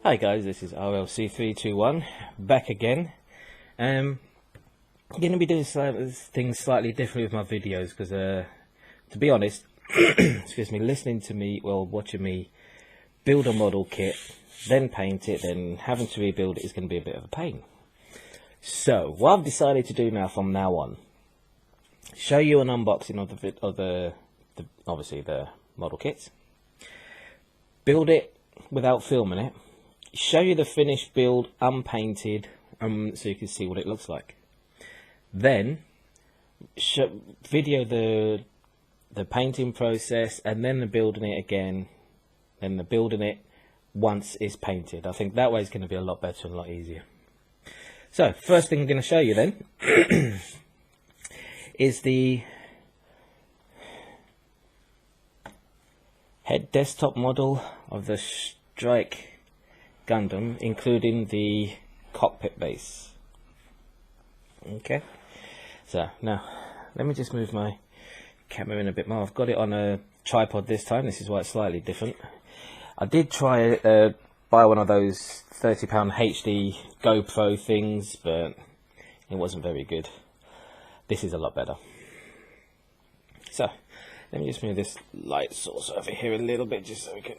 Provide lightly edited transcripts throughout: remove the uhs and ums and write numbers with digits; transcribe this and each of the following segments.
Hi guys, this is RLC321 back again. I'm going to be doing things slightly different with my videos because, to be honest, excuse me, listening to me, well, watching me build a model kit, then paint it, then having to rebuild it is going to be a bit of a pain. So what I've decided to do now from now on, show you an unboxing of the obviously the model kits, build it without filming it, show you the finished build unpainted, so you can see what it looks like. Then video the painting process, and then the building it again, then the building it once it's painted. I think that way is going to be a lot better and a lot easier. So first thing I'm going to show you then is the head desktop model of the Strike Gundam, including the cockpit base. Okay, so now let me just move my camera in a bit more. I've got it on a tripod this time. This is why it's slightly different. I did try buy one of those £30 HD GoPro things, but it wasn't very good. This is a lot better. So let me just move this light source over here a little bit, just so we can,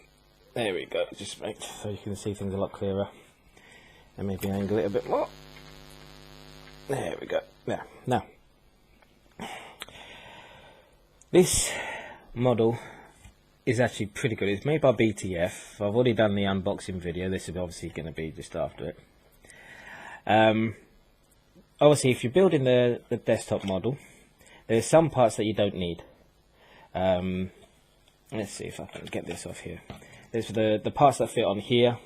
there we go, just make so you can see things a lot clearer, and maybe angle it a bit more. There we go. There. Now, this model is actually pretty good. It's made by BTF. I've already done the unboxing video. This is obviously going to be just after it. Obviously, if you're building the desktop model, there's some parts that you don't need. Let's see if I can get this off here. There's the parts that fit on here.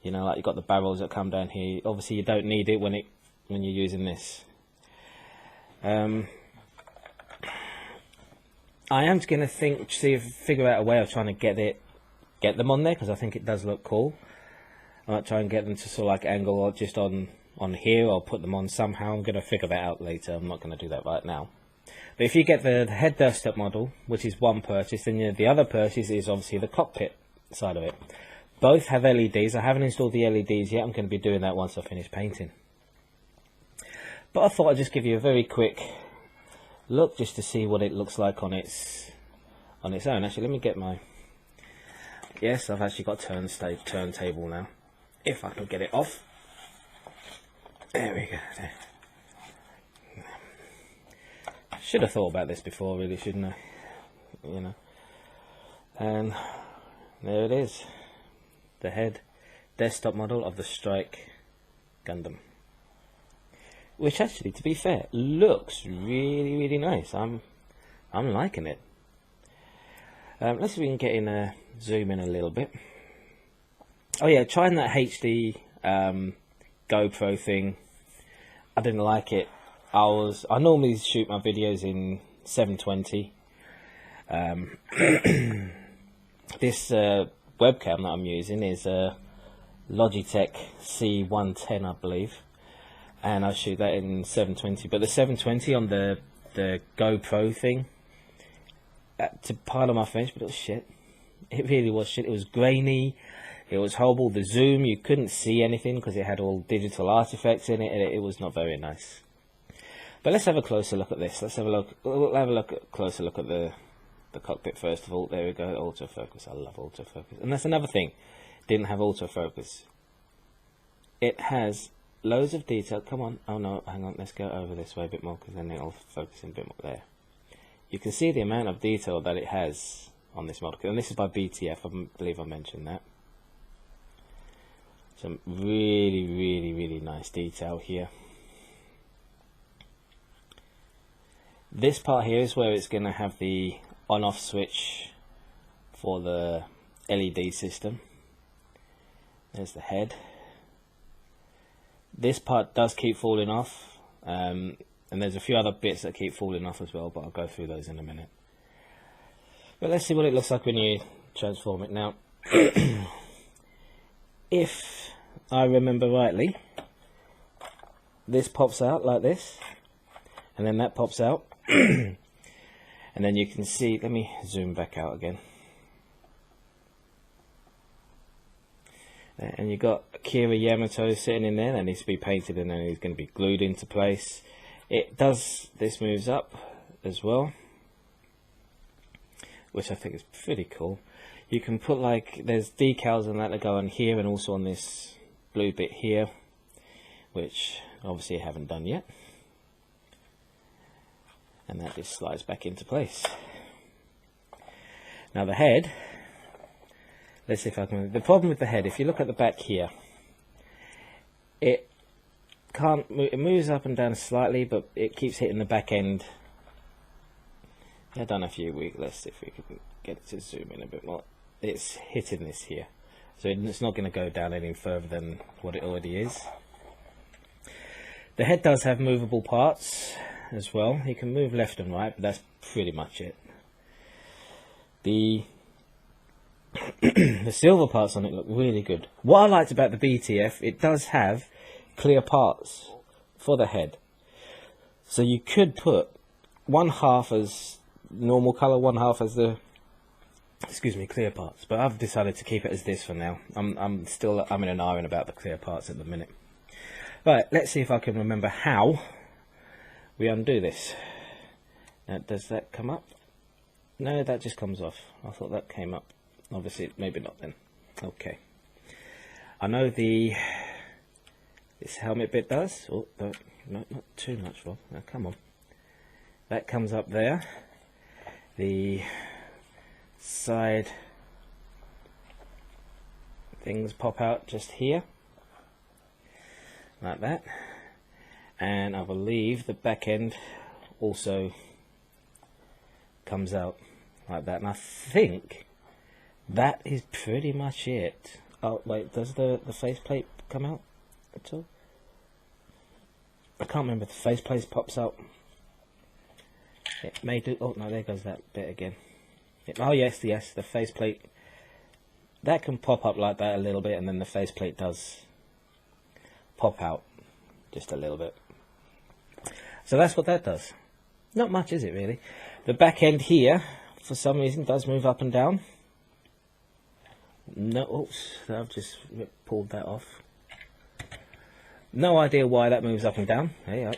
You know, like you've got the barrels that come down here. Obviously, you don't need it when you're using this. I am going to figure out a way of trying to get them on there, because I think it does look cool. I might try and get them to sort of like angle or just on here, or put them on somehow. I'm going to figure that out later. I'm not going to do that right now. But if you get the head desktop model, which is one purchase, then the other purchase is obviously the cockpit side of it. Both have LEDs. I haven't installed the LEDs yet. I'm going to be doing that once I finish painting. But I thought I'd just give you a very quick look just to see what it looks like on its own. Actually, let me get my, yes, I've actually got turntable now, if I can get it off. There we go. There. Should have thought about this before, really, shouldn't I? You know. And there it is, the head desktop model of the Strike Gundam, which actually, to be fair, looks really, really nice. I'm liking it. Let's see if we can get in zoom in a little bit. Oh yeah, trying that HD GoPro thing, I didn't like it. I normally shoot my videos in 720. This webcam that I'm using is a Logitech C110, I believe, and I shoot that in 720. But the 720 on the GoPro thing, to pile on my face, but it was shit. It really was shit. It was grainy. It was horrible. The zoom, you couldn't see anything because it had all digital artifacts in it, and it was not very nice. But let's have a closer look at this. Let's have a look. We'll have a closer look at the cockpit first of all. There we go. Autofocus. I love autofocus, and that's another thing. Didn't have autofocus. It has loads of detail. Come on. Oh no, hang on. Let's go over this way a bit more, because then it'll focus in a bit more there. You can see the amount of detail that it has on this model, and this is by BTF. I believe I mentioned that. Some really, really, really nice detail here. This part here is where it's going to have the on-off switch for the LED system. There's the head. This part does keep falling off, and there's a few other bits that keep falling off as well, but I'll go through those in a minute. But let's see what it looks like when you transform it. Now, if I remember rightly, this pops out like this, and then that pops out. And then you can see, let me zoom back out again. And you've got Akira Yamato sitting in there that needs to be painted, and then he's going to be glued into place. This moves up as well, which I think is pretty cool. You can put there's decals and that go on here and also on this blue bit here, which obviously I haven't done yet. And that just slides back into place. Now the head, let's see if I can. The problem with the head, if you look at the back here, it moves up and down slightly, but it keeps hitting the back end. I don't know if let's see if we can get it to zoom in a bit more. It's hitting this here, so it's not going to go down any further than what it already is. The head does have movable parts as well. You can move left and right, but that's pretty much it. The the silver parts on it look really good. What I liked about the BTF, it does have clear parts for the head, so you could put one half as normal color, one half as the clear parts, but I've decided to keep it as this for now. I'm in an iron about the clear parts at the minute. Right, let's see if I can remember how we undo this. Now, does that come up? No, that just comes off. I thought that came up. Obviously, maybe not then. Okay. I know this helmet bit does. Oh, no, not too much, Rob. Now, come on. That comes up there. The side things pop out just here. Like that. And I believe the back end also comes out like that. And I think that is pretty much it. Oh wait, does the faceplate come out at all? I can't remember if the faceplate pops out. It may do. Oh no, there goes that bit again. Oh yes, the faceplate. That can pop up like that a little bit, and then the faceplate does pop out just a little bit. So that's what that does. Not much, is it really? The back end here, for some reason, does move up and down. No, oops, I've just pulled that off. No idea why that moves up and down. Hey up.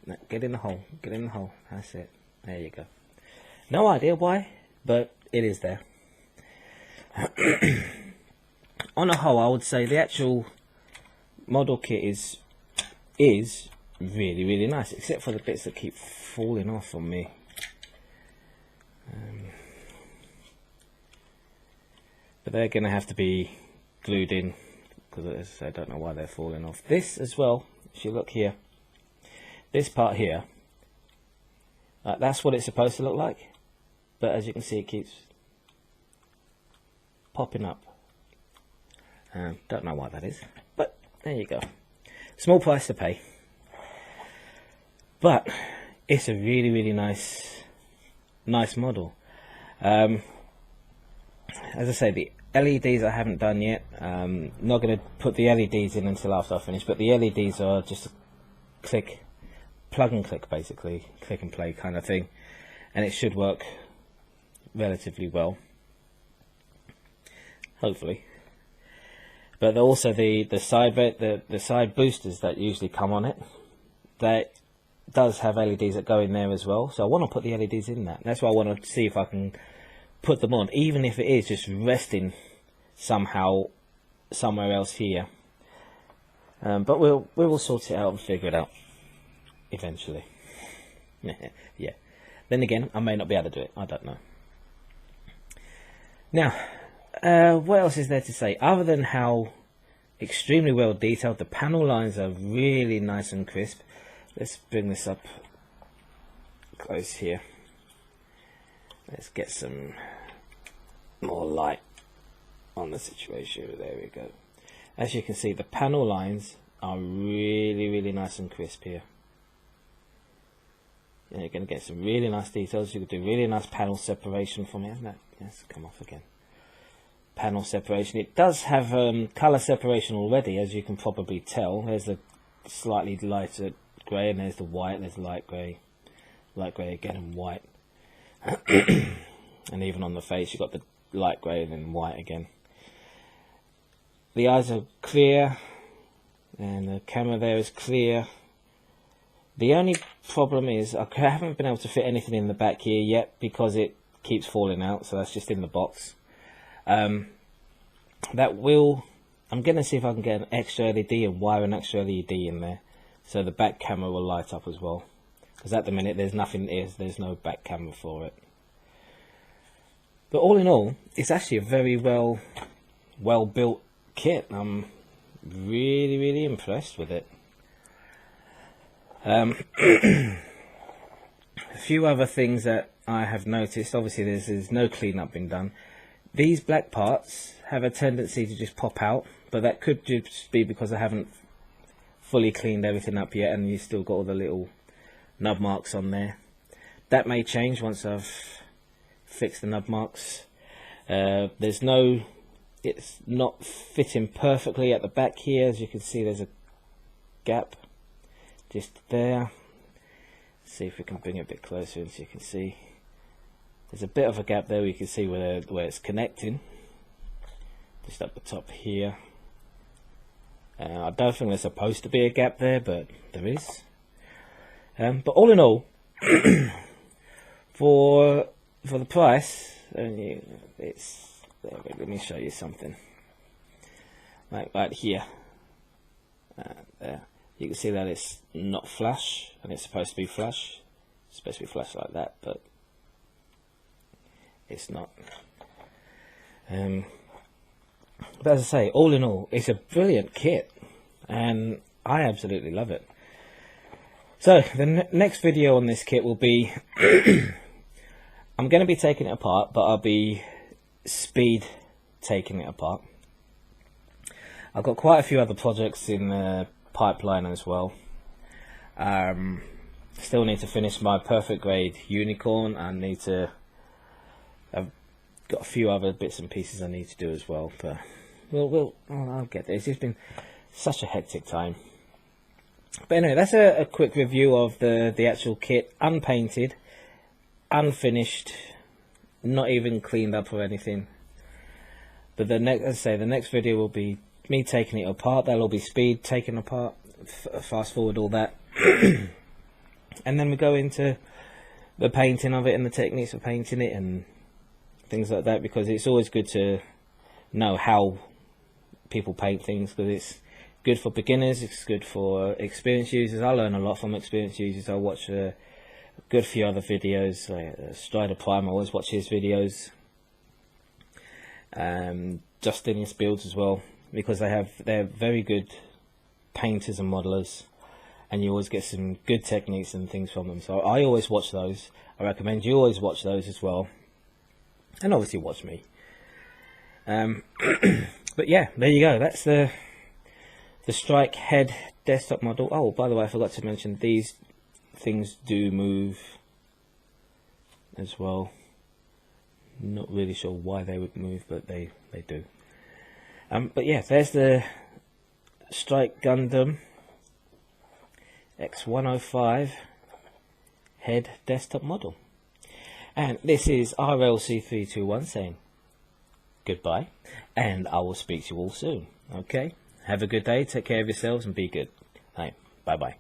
No, get in the hole. Get in the hole. That's it. There you go. No idea why, but it is there. On a whole, I would say the actual model kit is really, really nice, except for the bits that keep falling off on me. But they're going to have to be glued in, because I don't know why they're falling off. This as well, if you look here, this part here, that's what it's supposed to look like, but as you can see, it keeps popping up. Don't know why that is, but there you go. Small price to pay, but it's a really, really nice model. As I say, the LEDs I haven't done yet. Not going to put the LEDs in until after I finish, but the LEDs are just a plug and click, basically, click and play kind of thing, and it should work relatively well, hopefully. But also the side boosters that usually come on it, that does have LEDs that go in there as well. So I want to put the LEDs in that. That's why I want to see if I can put them on, even if it is just resting somehow somewhere else here. But we will sort it out and figure it out eventually. Yeah. Then again, I may not be able to do it. I don't know. Now, what else is there to say other than how extremely well detailed the panel lines are? Really nice and crisp. Let's bring this up close here. Let's get some more light on the situation. There we go. As you can see, the panel lines are really, really nice and crisp here. And you're going to get some really nice details. You can do really nice panel separation from here. No, yes, come off again. Panel separation. It does have colour separation already, as you can probably tell. There's the slightly lighter grey, and there's the white. There's light grey again, and white. And even on the face, you've got the light grey and then white again. the eyes are clear, and the camera there is clear. The only problem is I haven't been able to fit anything in the back here yet because it keeps falling out, so that's just in the box. I'm going to see if I can get an extra LED and wire an extra LED in there, so the back camera will light up as well. Because at the minute there's no back camera for it. But all in all, it's actually a very well built kit. I'm really impressed with it. A few other things that I have noticed. Obviously there's no cleanup been done. These black parts have a tendency to just pop out, but that could just be because I haven't fully cleaned everything up yet, and you still got all the little nub marks on there. That may change once I've fixed the nub marks. It's not fitting perfectly at the back here. As you can see, there's a gap just there. See if we can bring it a bit closer, and so you can see there's a bit of a gap there where you can see where it's connecting, just up the top here. I don't think there's supposed to be a gap there, but there is. But all in all, for the price, let me show you something. Like right here, there. You can see that it's not flush, and it's supposed to be flush. It's supposed to be flush like that, but it's not. But as I say, all in all, it's a brilliant kit, and I absolutely love it. So the next video on this kit will be I'm going to be taking it apart, but I'll be speed taking it apart. I've got quite a few other projects in the pipeline as well. Still need to finish my perfect grade unicorn. I've got a few other bits and pieces I need to do as well, but I'll get there. It's just been such a hectic time. But anyway, that's a quick review of the actual kit, unpainted, unfinished, not even cleaned up or anything. But the next video will be me taking it apart. That'll be speed taken apart, fast forward all that, and then we go into the painting of it and the techniques of painting it and things like that, because it's always good to know how people paint things, because it's good for beginners, it's good for experienced users. I learn a lot from experienced users. I watch a good few other videos, like Strider Prime, I always watch his videos. Justinius builds as well, because they're very good painters and modelers, and you always get some good techniques and things from them. So I always watch those. I recommend you always watch those as well, and obviously watch me. But yeah, there you go. That's the Strike head desktop model. Oh, by the way, I forgot to mention these things do move as well. Not really sure why they would move, but they do. But yeah, there's the Strike Gundam X105 head desktop model. And this is RLC321 saying goodbye, and I will speak to you all soon. Okay? Have a good day, take care of yourselves, and be good. Bye bye.